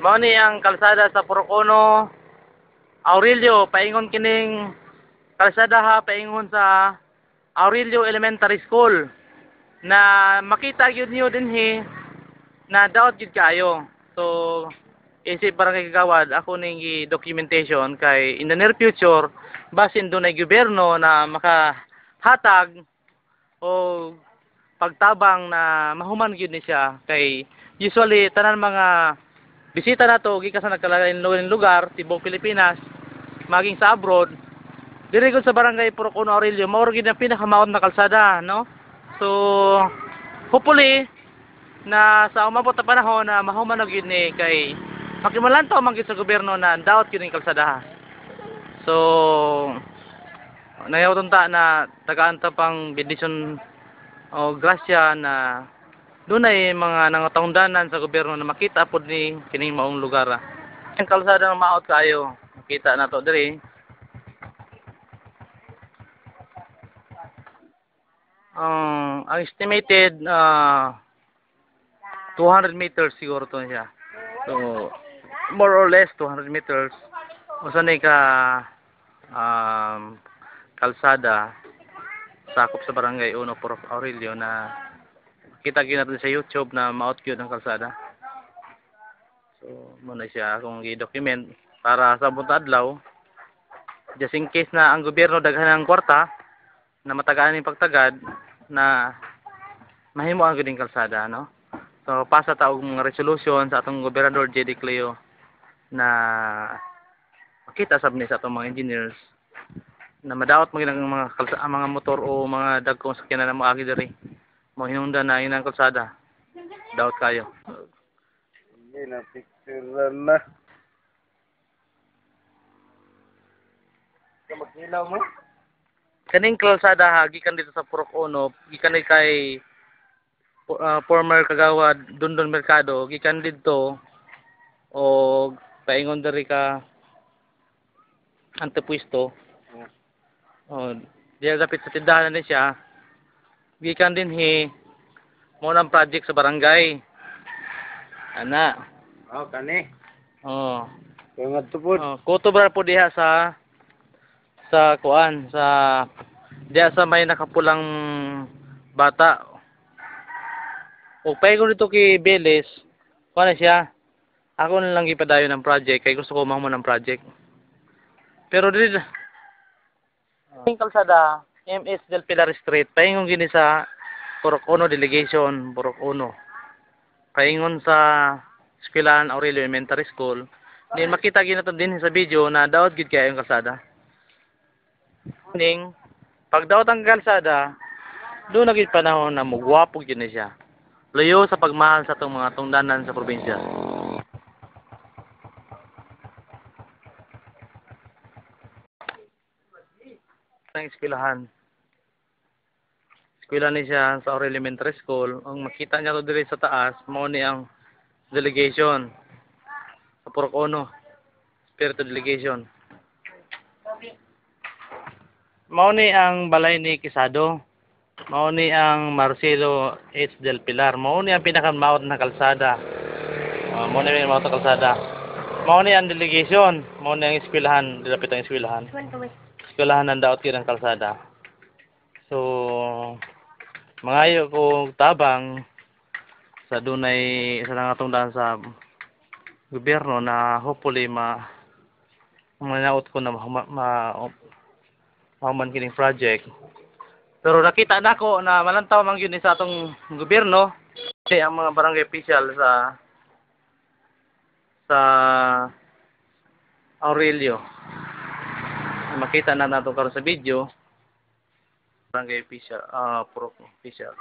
Mao ni ang kalsada sa Porocono, Aurelio, paingon kining kalsada ha, paingon sa Aurelio Elementary School na makita gyud niyo dinhi na daot gyud kayo. So isip barangay Kagawad ako ning documentation kay in the near future basin dunay gobyerno na makahatag o pagtabang na mahuman gyud ni siya kay usually tanan mga bisita nato gikan sa nagkalain lugar tibok Pilipinas maging sa abroad diri gud sa barangay Porocono Aurelio mao gyud ang pinakamaot na kalsada, no? So hopefully na sa umabot na panahon na mahuman na gyud ni kay makimalantaw man gyud sa gobyerno na daot gyud ning kalsada. So nayaw ta na tagaan ta pang bendisyon o grasya na dunay mga nangatungdanan sa gobyerno na makita pod ni kining maong lugar. Ang kalsada nga maot kayo, makita nato diri. Ang estimated 200 meters siguro to siya. So more or less 200 meters. Usa ni ka kalsada sakop sa barangay Uno Porocono Aurelio na kita natin sa YouTube na maot gyud ang kalsada. So muna siya akong i-document para sa buntag adlaw just in case na ang gobyerno daghan ng kwarta na matagaan ning pagtagad na mahimo ang guding kalsada, no? So pasa ta og mga resolution sa atong gobernador JD Cleo na makita sab ni sa atong mga engineers na madaot mo ang mga motor o mga dagkong sakyanan na moagi diri mo hinungdan na inang kalsada daot kayo. Hindi na picture na. Maghilaw mo? Kaning kalsada gikan dito sa Porocono, gikan ni kay former Kagawad Dondon Mercado, gikan dito o paingon diri ka Antepuesto. Oh, diya dapit sa tindahan ni siya. Gikan dinhi mo nang project sa barangay. Ana. Oh, kani. Oh. Kung atupod. Oh, kuto bra po diha sa kuan sa diya sa may nakapulang bata. O paingon dito kay Beles, kuan siya. Ako na lang gipadayon ng project kay gusto ko mahuman ng project. Pero dili ang kalsada MS del Pilar Street paingon gini sa Porocono delegation Porocono. Paingon sa Eskwelahan Aurelio Elementary School. Din makita gid nato din sa video na daot gid kay ang kalsada. Ning pag daot ang kalsada, do na gid panahon na mugwapo gid ni siya. Layo sa pagmahal sa atong mga tungdanan sa probinsya. Ang eskwelahan. Eskwelahan ni siya sa Aurelio Elementary School. Ang makita niya to diri sa taas, mao ni ang delegation sa Porocono. Spiritu delegation. Mao ni ang balay ni Quezado. Mao ni ang Marcelo H. del Pilar. Mao ni ang pinakamaot na kalsada. Mao ni ang maot na kalsada. Mao ni ang delegation. Mao ni ang eskwelahan, dilapit ang eskwelahan. Eskwelahan ng daot yun ang kalsada. So, mangayo ko tabang sa dunay isa lang atong daan sa gobyerno na hopefully manaot ko na mahuman kining project. Pero nakita nako na malantaw man gyud sa atong gobyerno kasi ang mga barangay official sa Aurelio. Makita na nato karon sa video barangay official Porocono officials.